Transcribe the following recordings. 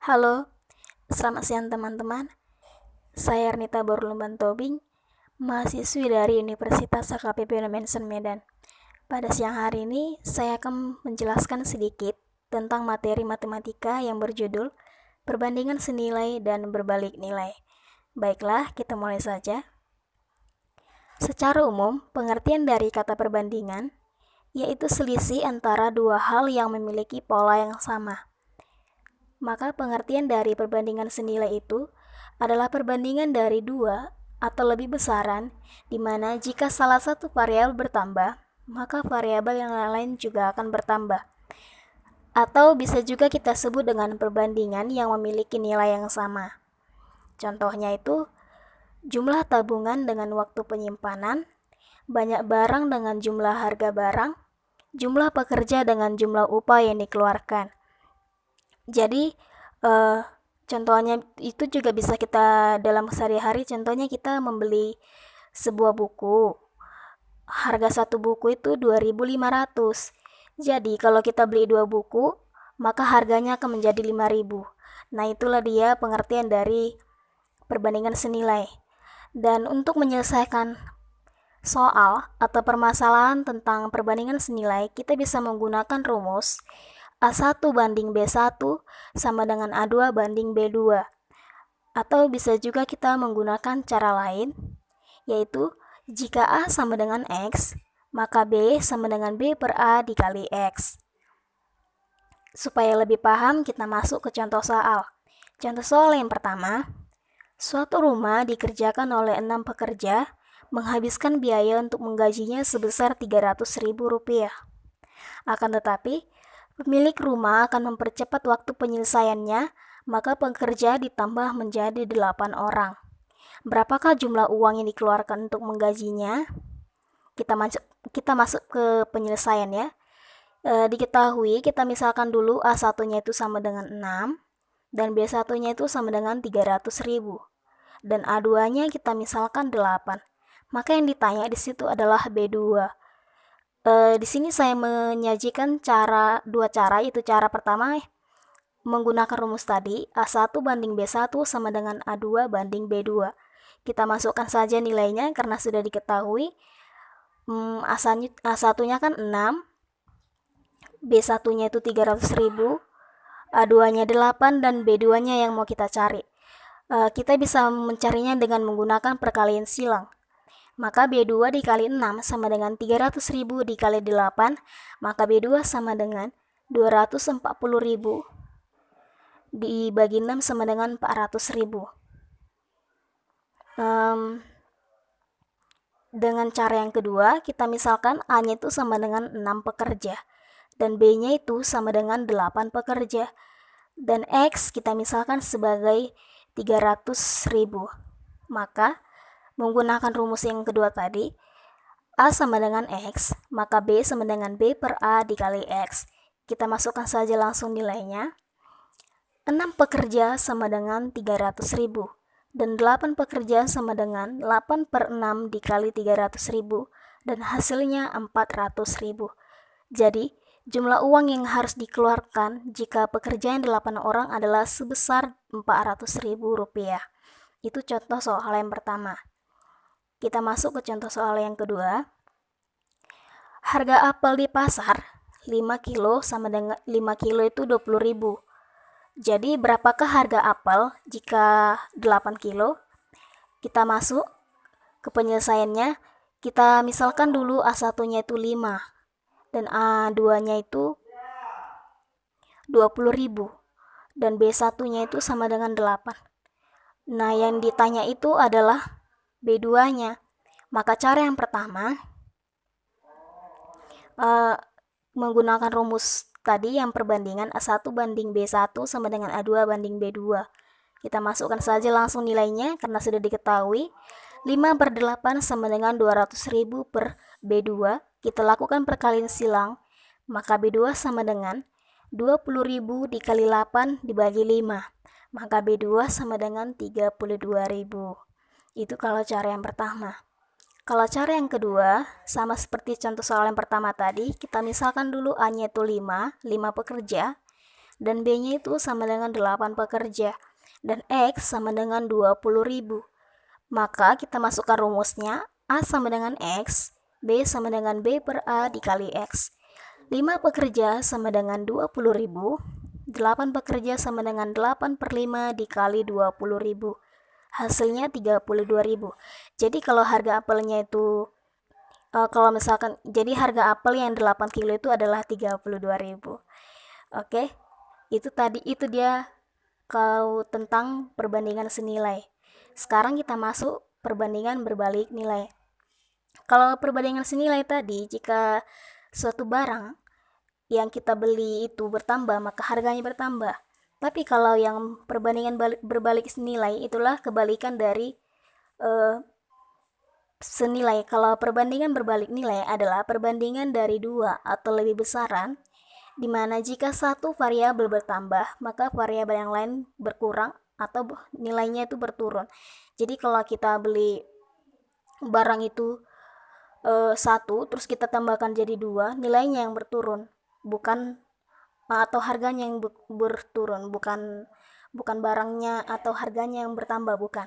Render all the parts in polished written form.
Halo, selamat siang teman-teman. Saya Ernita Borlumban Tobing, mahasiswi dari Universitas HKP Mensen Medan. Pada siang hari ini, saya akan menjelaskan sedikit tentang materi matematika yang berjudul perbandingan senilai dan berbalik nilai. Baiklah, kita mulai saja. Secara umum, pengertian dari kata perbandingan yaitu selisih antara dua hal yang memiliki pola yang sama. Maka pengertian dari perbandingan senilai itu adalah perbandingan dari dua atau lebih besaran, di mana jika salah satu variabel bertambah, maka variabel yang lain juga akan bertambah. Atau bisa juga kita sebut dengan perbandingan yang memiliki nilai yang sama. Contohnya itu, jumlah tabungan dengan waktu penyimpanan, banyak barang dengan jumlah harga barang, jumlah pekerja dengan jumlah upah yang dikeluarkan. Jadi contohnya itu juga bisa kita dalam sehari-hari. Contohnya kita membeli sebuah buku, harga satu buku itu 2.500. Jadi kalau kita beli dua buku, maka harganya akan menjadi 5.000. Nah, itulah dia pengertian dari perbandingan senilai. Dan untuk menyelesaikan soal atau permasalahan tentang perbandingan senilai, kita bisa menggunakan rumus A1 banding B1 sama dengan A2 banding B2. Atau bisa juga kita menggunakan cara lain, yaitu jika A sama dengan X, maka B sama dengan B per A dikali X. Supaya lebih paham, kita masuk ke contoh soal. Contoh soal yang pertama, suatu rumah dikerjakan oleh 6 pekerja, menghabiskan biaya untuk menggajinya sebesar Rp300.000. Akan tetapi, pemilik rumah akan mempercepat waktu penyelesaiannya, maka pekerja ditambah menjadi 8 orang. Berapakah jumlah uang yang dikeluarkan untuk menggajinya? Kita masuk ke penyelesaian ya. Diketahui, kita misalkan dulu A1-nya itu sama dengan 6, dan B1-nya itu sama dengan 300.000. Dan A2-nya kita misalkan 8. Maka yang ditanya di situ adalah B2. Di sini saya menyajikan dua cara, yaitu cara pertama menggunakan rumus tadi, A1 banding B1 sama dengan A2 banding B2. Kita masukkan saja nilainya karena sudah diketahui. A1-nya kan 6, B1-nya itu 300.000, A2-nya 8, dan B2-nya yang mau kita cari. Kita bisa mencarinya dengan menggunakan perkalian silang. Maka B2 dikali 6 sama dengan 300.000 dikali 8, maka B2 sama dengan 240.000 dibagi 6 sama dengan 400.000. Dengan cara yang kedua, kita misalkan A-nya itu sama dengan 6 pekerja, dan B-nya itu sama dengan 8 pekerja, dan X kita misalkan sebagai 300.000. Maka menggunakan rumus yang kedua tadi, A sama dengan X, maka B sama dengan B per A dikali X. Kita masukkan saja langsung nilainya. 6 pekerja sama dengan 300.000, dan 8 pekerja sama dengan 8 per 6 dikali 300.000, dan hasilnya 400.000. Jadi, jumlah uang yang harus dikeluarkan jika pekerjaan 8 orang adalah sebesar Rp400.000. Itu contoh soal yang pertama. Kita masuk ke contoh soal yang kedua. Harga apel di pasar 5 kilo sama dengan 5 kilo itu 20.000. Jadi berapakah harga apel jika 8 kilo? Kita masuk ke penyelesaiannya. Kita misalkan dulu A1-nya itu 5 dan A2-nya itu 20.000 dan B1-nya itu sama dengan 8. Nah, yang ditanya itu adalah B2-nya. Maka cara yang pertama menggunakan rumus tadi yang perbandingan A1 banding B1 sama dengan A2 banding B2. Kita masukkan saja langsung nilainya karena sudah diketahui. 5 per 8 sama dengan 200.000 per B2. Kita lakukan perkalian silang, maka B2 sama dengan 20.000 dikali 8 dibagi 5. Maka B2 sama dengan 32.000. Itu kalau cara yang pertama. Kalau cara yang kedua, sama seperti contoh soal yang pertama tadi, kita misalkan dulu A-nya itu 5 pekerja, dan B-nya itu sama dengan 8 pekerja, dan X sama dengan 20.000. Maka kita masukkan rumusnya, A sama dengan X, B sama dengan B per A dikali X. 5 pekerja sama dengan 20.000, 8 pekerja sama dengan 8 per 5 dikali 20.000. Hasilnya 32.000. Jadi kalau harga apelnya itu kalau misalkan jadi harga apel yang 8 kilo itu adalah 32.000. Oke. Itu dia kalau tentang perbandingan senilai. Sekarang kita masuk perbandingan berbalik nilai. Kalau perbandingan senilai tadi, jika suatu barang yang kita beli itu bertambah, maka harganya bertambah. Tapi kalau yang perbandingan berbalik senilai, itulah kebalikan dari senilai. Kalau perbandingan berbalik nilai adalah perbandingan dari dua atau lebih besaran, di mana jika satu variabel bertambah, maka variabel yang lain berkurang atau nilainya itu berturun. Jadi kalau kita beli barang itu satu, terus kita tambahkan jadi dua, nilainya yang berturun, bukan atau harganya yang berturun, bukan barangnya atau harganya yang bertambah, bukan.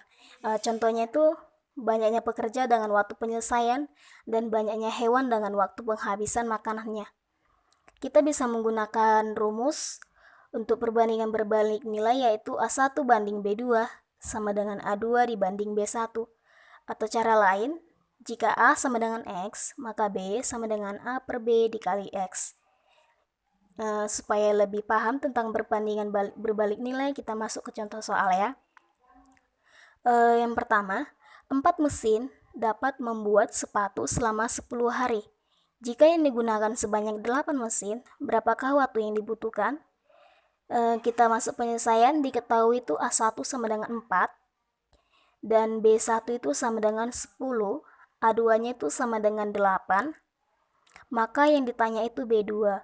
Contohnya itu banyaknya pekerja dengan waktu penyelesaian dan banyaknya hewan dengan waktu penghabisan makanannya. Kita bisa menggunakan rumus untuk perbandingan berbalik nilai, yaitu A1 banding B2 sama dengan A2 dibanding B1. Atau cara lain, jika A sama dengan X, maka B sama dengan A per B dikali X. Supaya lebih paham tentang perbandingan berbalik nilai, kita masuk ke contoh soal ya. Yang pertama, 4 mesin dapat membuat sepatu selama 10 hari. Jika yang digunakan sebanyak 8 mesin, berapakah waktu yang dibutuhkan? Kita masuk penyelesaian, diketahui itu A1 sama dengan 4, dan B1 itu sama dengan 10, A2-nya itu sama dengan 8, maka yang ditanya itu B2.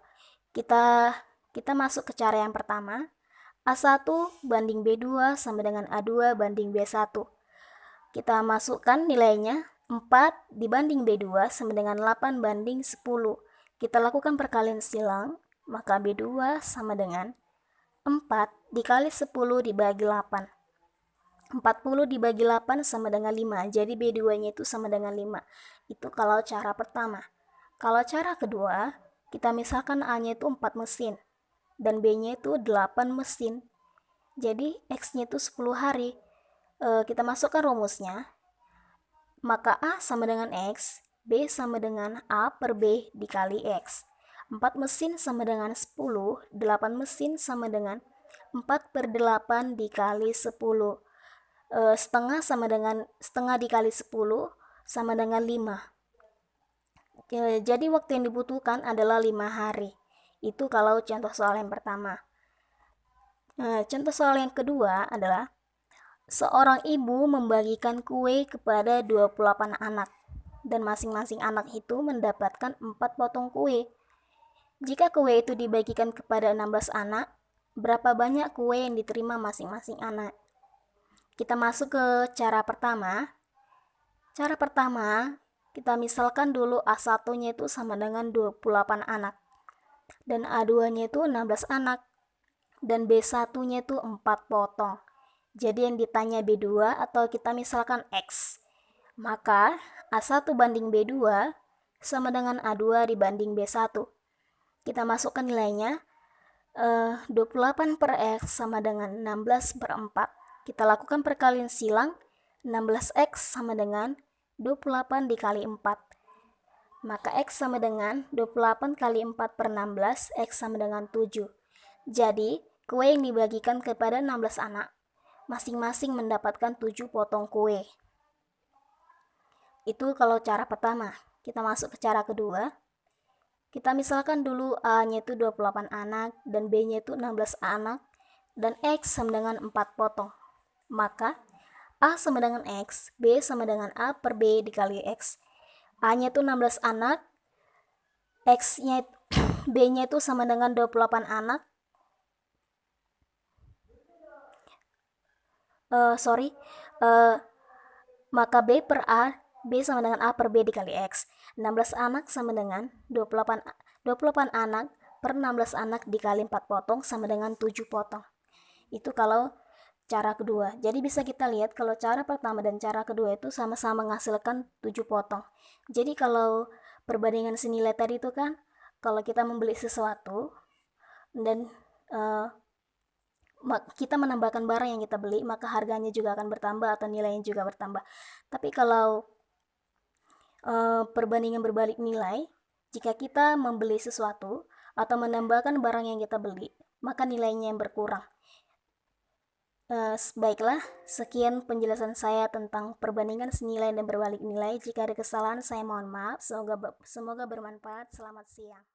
Kita masuk ke cara yang pertama. A1 banding B2 sama dengan A2 banding B1. Kita masukkan nilainya, 4 dibanding B2 sama dengan 8 banding 10. Kita lakukan perkalian silang, maka B2 sama dengan 4 dikali 10 dibagi 8. 40 dibagi 8 sama dengan 5, jadi B2-nya itu sama dengan 5. Itu kalau cara pertama. Kalau cara kedua, kita misalkan A-nya itu 4 mesin, dan B-nya itu 8 mesin. Jadi X-nya itu 10 hari. Kita masukkan rumusnya, maka A sama dengan X, B sama dengan A per B dikali X. 4 mesin sama dengan 10, 8 mesin sama dengan 4 per 8 dikali 10. Setengah sama dengan setengah dikali 10 sama dengan 5. Jadi waktu yang dibutuhkan adalah 5 hari. Itu kalau contoh soal yang pertama. Contoh soal yang kedua adalah seorang ibu membagikan kue kepada 28 anak, dan masing-masing anak itu mendapatkan 4 potong kue. Jika kue itu dibagikan kepada 16 anak, berapa banyak kue yang diterima masing-masing anak? Kita masuk ke cara pertama. Cara pertama, kita misalkan dulu A1-nya itu sama dengan 28 anak, dan A2-nya itu 16 anak, dan B1-nya itu 4 potong. Jadi yang ditanya B2 atau kita misalkan X. Maka A1 banding B2 sama dengan A2 dibanding B1. Kita masukkan nilainya, 28 per X sama dengan 16 per 4. Kita lakukan perkalian silang, 16X sama dengan 28 dikali 4. Maka X sama dengan 28 kali 4 per 16, X sama dengan 7. Jadi, kue yang dibagikan kepada 16 anak, masing-masing mendapatkan 7 potong kue. Itu kalau cara pertama. Kita masuk ke cara kedua. Kita misalkan dulu A-nya itu 28 anak, dan B-nya itu 16 anak, dan X sama dengan 4 potong. Maka, A sama dengan X, B sama dengan A per B dikali X. A-nya itu 16 anak, X-nya B-nya itu sama dengan 28 anak. Maka B per A, B sama dengan A per B dikali X. 16 anak sama dengan 28 anak per 16 anak dikali 4 potong sama dengan 7 potong. Itu kalau cara kedua. Jadi bisa kita lihat kalau cara pertama dan cara kedua itu sama-sama menghasilkan 7 potong. Jadi kalau perbandingan senilai tadi itu kan, kalau kita membeli sesuatu dan kita menambahkan barang yang kita beli, maka harganya juga akan bertambah atau nilainya juga bertambah. Tapi kalau perbandingan berbalik nilai, jika kita membeli sesuatu atau menambahkan barang yang kita beli, maka nilainya yang berkurang. Baiklah, sekian penjelasan saya tentang perbandingan senilai dan berbalik nilai. Jika ada kesalahan, saya mohon maaf. Semoga bermanfaat. Selamat siang.